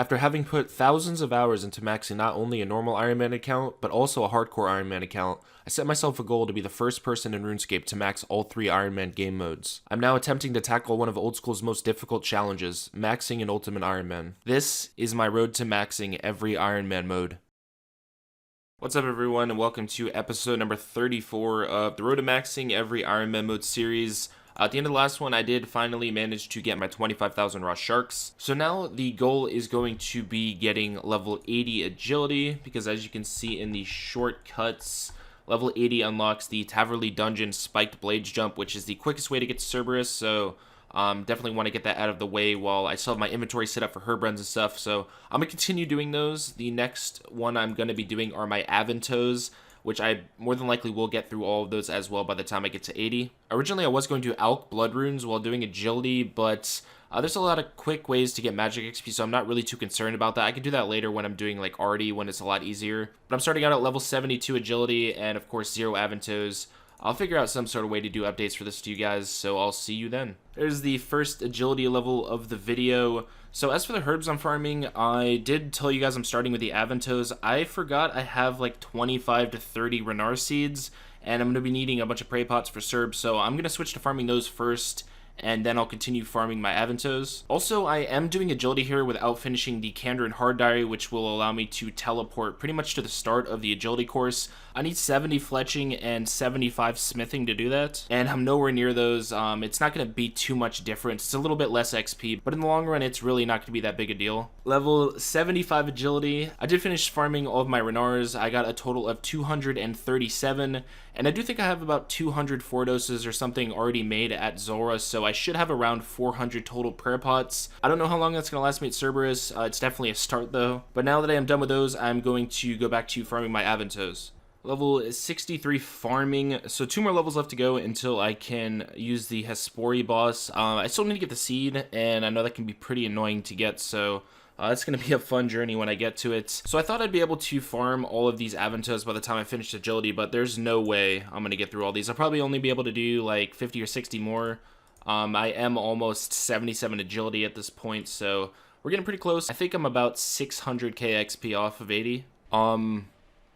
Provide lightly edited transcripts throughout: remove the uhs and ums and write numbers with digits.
After having put thousands of hours into maxing not only a normal Ironman account, but also a hardcore Ironman account, I set myself a goal to be the first person in RuneScape to max all 3 Ironman game modes. I'm now attempting to tackle one of old school's most difficult challenges, maxing an Ultimate Ironman. This is my road to maxing every Ironman mode. What's up everyone, and welcome to episode number 34 of the Road to Maxing Every Ironman Mode series. At the end of the last one, I did finally manage to get my 25,000 raw sharks. So now the goal is going to be getting level 80 agility, because as you can see in the shortcuts, level 80 unlocks the Taverley Dungeon Spiked Blades Jump, which is the quickest way to get to Cerberus, so definitely want to get that out of the way while I still have my inventory set up for herb runs and stuff. So I'm going to continue doing those. The next one I'm going to be doing are my Aventos, which I more than likely will get through all of those as well by the time I get to 80. Originally I was going to Alk Blood Runes while doing agility, but there's a lot of quick ways to get magic XP, so I'm not really too concerned about that. I can do that later when I'm doing like Arty, when it's a lot easier. But I'm starting out at level 72 agility and of course 0 Aventos. I'll figure out some sort of way to do updates for this to you guys, so I'll see you then. There's the first agility level of the video. So as for the herbs I'm farming, I did tell you guys I'm starting with the Aventos. I forgot I have like 25 to 30 Renar seeds, and I'm going to be needing a bunch of prey pots for Cerb, so I'm going to switch to farming those first, and then I'll continue farming my Aventos. Also, I am doing agility here without finishing the Kandran Hard Diary, which will allow me to teleport pretty much to the start of the agility course. I need 70 fletching and 75 smithing to do that, and I'm nowhere near those. It's not going to be too much difference. It's a little bit less XP, but in the long run, it's really not going to be that big a deal. Level 75 agility. I did finish farming all of my Renars. I got a total of 237, and I do think I have about 200 Fordoses or something already made at Zora, so I should have around 400 total prayer pots. I don't know how long that's going to last me at Cerberus. It's definitely a start though. But now that I am done with those, I'm going to go back to farming my Aventos. Level 63 farming, so 2 more levels left to go until I can use the Hespori boss. I still need to get the seed, and I know that can be pretty annoying to get, so it's going to be a fun journey when I get to it. So I thought I'd be able to farm all of these Aventos by the time I finished agility, but there's no way I'm going to get through all these. I'll probably only be able to do like 50 or 60 more. I am almost 77 agility at this point, so we're getting pretty close. I think I'm about 600k XP off of 80.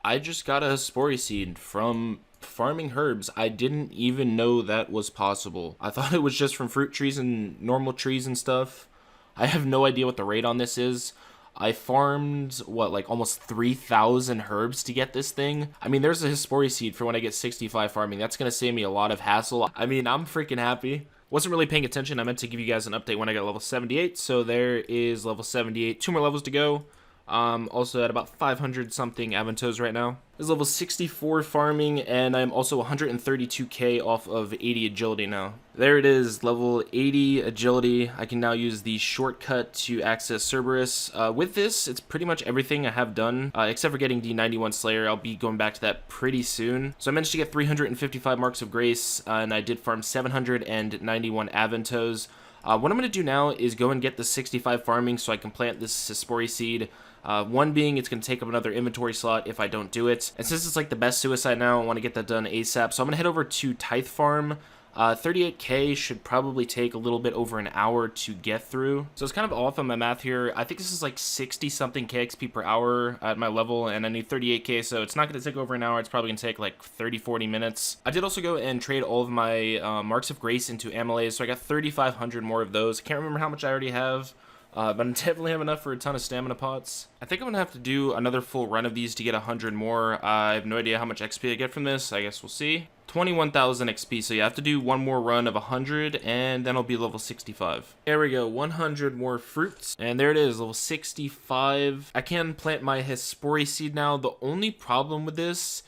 I just got a Hespori seed from farming herbs. I didn't even know that was possible. I thought it was just from fruit trees and normal trees and stuff. I have no idea what the rate on this is. I farmed, what, like almost 3,000 herbs to get this thing? I mean, there's a Hespori seed for when I get 65 farming. That's going to save me a lot of hassle. I mean, I'm freaking happy. Wasn't really paying attention. I meant to give you guys an update when I got level 78. So there is level 78. 2 more levels to go. Also at about 500 something Aventos right now. This is level 64 farming, and I'm also 132k off of 80 agility now. There it is, level 80 agility. I can now use the shortcut to access Cerberus. With this, it's pretty much everything I have done, except for getting the 91 Slayer. I'll be going back to that pretty soon. So I managed to get 355 Marks of Grace, and I did farm 791 Aventos. What I'm going to do now is go and get the 65 farming so I can plant this Hespori seed. One being it's going to take up another inventory slot if I don't do it. And since it's like the best suicide now, I want to get that done ASAP. So I'm going to head over to Tithe Farm. 38k should probably take a little bit over an hour to get through. So it's kind of off on my math here. I think this is like 60 something KXP per hour at my level, and I need 38k, so it's not going to take over an hour. It's probably going to take like 30-40 minutes. I did also go and trade all of my Marks of Grace into Amylase, so I got 3,500 more of those. I can't remember how much I already have. But I definitely have enough for a ton of stamina pots. I think I'm going to have to do another full run of these to get 100 more. I have no idea how much XP I get from this. I guess we'll see. 21,000 XP, so you have to do one more run of 100, and then I'll be level 65. There we go, 100 more fruits. And there it is, level 65. I can plant my Hespori seed now. The only problem with this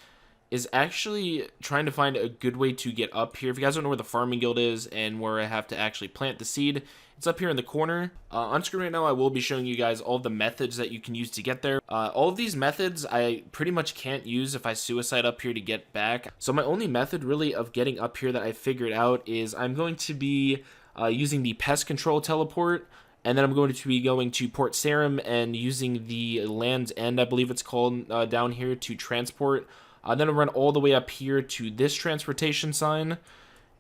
is actually trying to find a good way to get up here. If you guys don't know where the farming guild is and where I have to actually plant the seed, it's up here in the corner. On screen right now, I will be showing you guys all the methods that you can use to get there. All of these methods I pretty much can't use if I suicide up here to get back. So my only method really of getting up here that I figured out is I'm going to be using the pest control teleport. And then I'm going to be going to Port Sarum and using the Land's End, I believe it's called, down here to transport. Then I'll run all the way up here to this transportation sign,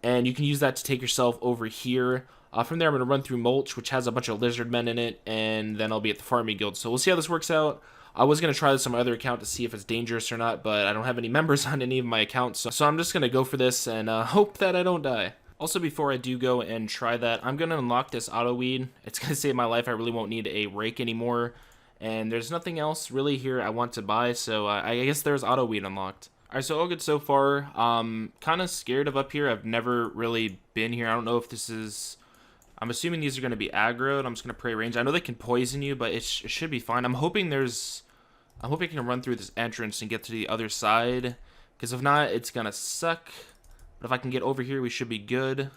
and you can use that to take yourself over here. From there, I'm going to run through Mulch, which has a bunch of lizard men in it, and then I'll be at the farming guild. So we'll see how this works out. I was going to try this on my other account to see if it's dangerous or not, but I don't have any members on any of my accounts, so I'm just going to go for this and hope that I don't die. Also, before I do go and try that, I'm going to unlock this auto weed. It's going to save my life. I really won't need a rake anymore, and there's nothing else really here I want to buy, so I guess there's auto weed unlocked. Alright, so all good so far. Kind of scared of up here. I've never really been here. I don't know if this is... I'm assuming these are going to be aggroed. I'm just going to pray range. I know they can poison you, but it should be fine. I'm hoping I can run through this entrance and get to the other side. Because if not, it's going to suck. But if I can get over here, we should be good.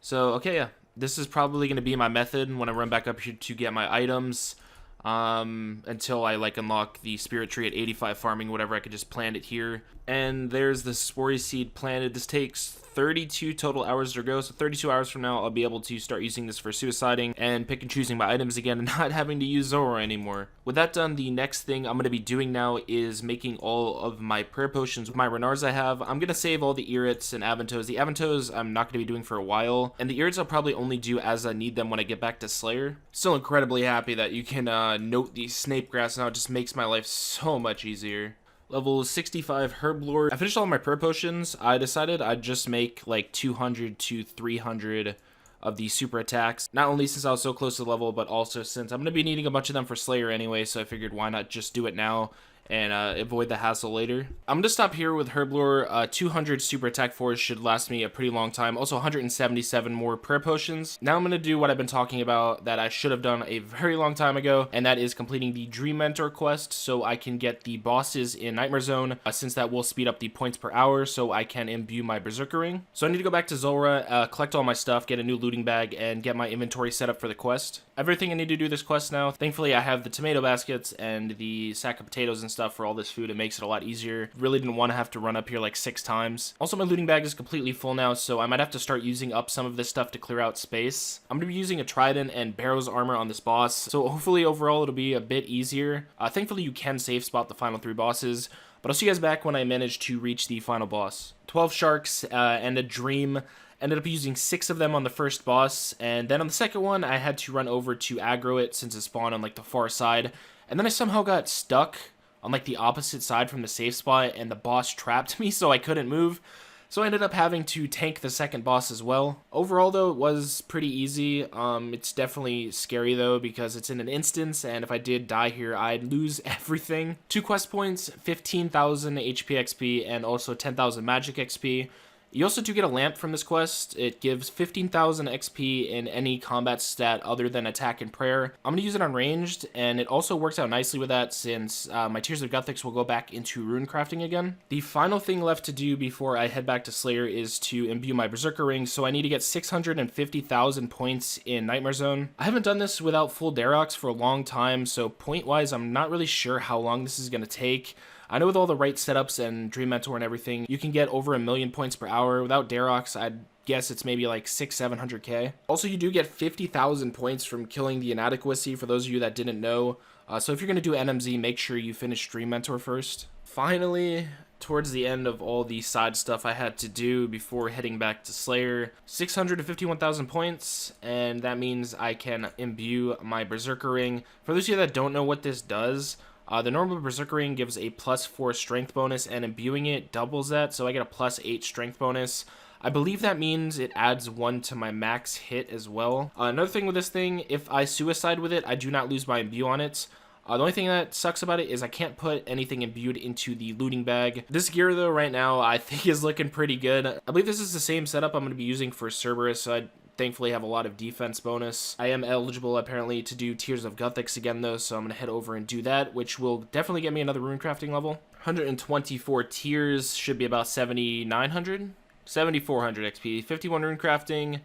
So, okay, yeah. This is probably going to be my method when I run back up here to get my items. Until I unlock the spirit tree at 85 farming, whatever, I could just plant it here. And there's the spory seed planted. This takes 32 total hours to grow, so 32 hours from now I'll be able to start using this for suiciding and pick and choosing my items again and not having to use Zora anymore. With that done, the next thing I'm going to be doing now is making all of my prayer potions with my Renars I have. I'm going to save all the Irits and Aventos. The Aventos I'm not going to be doing for a while, and the Irits I'll probably only do as I need them when I get back to Slayer. Still incredibly happy that you can note the Snape grass now. It just makes my life so much easier. Level 65 Herblore. I finished all my prayer potions. I decided I'd just make 200 to 300 of these super attacks. Not only since I was so close to the level, but also since I'm going to be needing a bunch of them for Slayer anyway, so I figured why not just do it now and avoid the hassle later. I'm going to stop here with Herblore. 200 super attack force should last me a pretty long time. Also 177 more prayer potions. Now I'm going to do what I've been talking about that I should have done a very long time ago, and that is completing the Dream Mentor quest so I can get the bosses in Nightmare Zone, since that will speed up the points per hour so I can imbue my Berserker Ring. So I need to go back to Zora, collect all my stuff, get a new looting bag, and get my inventory set up for the quest. Everything I need to do this quest now. Thankfully, I have the tomato baskets and the sack of potatoes and stuff for all this food. It makes it a lot easier. Really didn't want to have to run up here 6 times. Also, my looting bag is completely full now, so I might have to start using up some of this stuff to clear out space. I'm going to be using a trident and Barrow's armor on this boss, so hopefully overall it'll be a bit easier. Thankfully, you can safe spot the final 3 bosses, but I'll see you guys back when I manage to reach the final boss. 12 sharks and a dream. Ended up using 6 of them on the first boss, and then on the second one, I had to run over to aggro it since it spawned on the far side, and then I somehow got stuck on the opposite side from the safe spot, and the boss trapped me, so I couldn't move. So I ended up having to tank the second boss as well. Overall, though, it was pretty easy. It's definitely scary, though, because it's in an instance, and if I did die here, I'd lose everything. 2 quest points, 15,000 HP XP, and also 10,000 magic XP. You also do get a lamp from this quest. It gives 15,000 XP in any combat stat other than attack and prayer. I'm going to use it on ranged, and it also works out nicely with that since my Tears of Guthix will go back into rune crafting again. The final thing left to do before I head back to Slayer is to imbue my Berserker Ring, so I need to get 650,000 points in Nightmare Zone. I haven't done this without full Darox for a long time, so point-wise, I'm not really sure how long this is going to take. I know with all the right setups and Dream Mentor and everything, you can get over 1,000,000 points per hour. Without Darox, I'd guess it's maybe 600-700k. Also, you do get 50,000 points from killing the Inadequacy, for those of you that didn't know. So if you're going to do NMZ, make sure you finish Dream Mentor first. Finally, towards the end of all the side stuff I had to do before heading back to Slayer, 651,000 points, and that means I can imbue my Berserker Ring. For those of you that don't know what this does, the normal Berserker Ring gives a +4 strength bonus, and imbuing it doubles that, so I get a +8 strength bonus. I believe that means it adds 1 to my max hit as well. Another thing with this thing, if I suicide with it, I do not lose my imbue on it. The only thing that sucks about it is I can't put anything imbued into the looting bag. This gear, though, right now, I think is looking pretty good. I believe this is the same setup I'm going to be using for Cerberus, so I thankfully have a lot of defense bonus. I am eligible, apparently, to do Tears of Guthix again, though, so I'm going to head over and do that, which will definitely get me another rune crafting level. 124 tears should be about 7,900? 7,400 XP. 51 rune crafting.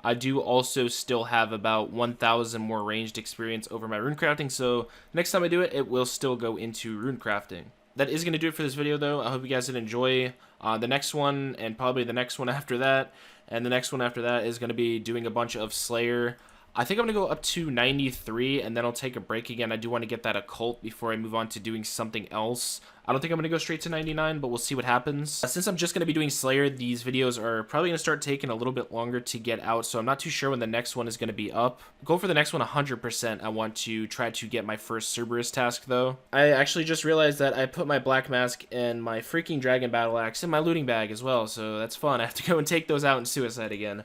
I do also still have about 1,000 more ranged experience over my rune crafting, so next time I do it, it will still go into rune crafting. That is going to do it for this video, though. I hope you guys did enjoy. The next one, and probably the next one after that, and the next one after that is going to be doing a bunch of Slayer. I think I'm going to go up to 93, and then I'll take a break again. I do want to get that occult before I move on to doing something else. I don't think I'm going to go straight to 99, but we'll see what happens. Since I'm just going to be doing Slayer, these videos are probably going to start taking a little bit longer to get out, so I'm not too sure when the next one is going to be up. Go for the next one 100%. I want to try to get my first Cerberus task, though. I actually just realized that I put my Black Mask and my freaking Dragon Battle Axe in my looting bag as well, so that's fun. I have to go and take those out in Suicide again.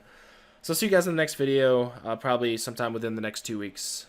So I'll see you guys in the next video, probably sometime within the next 2 weeks.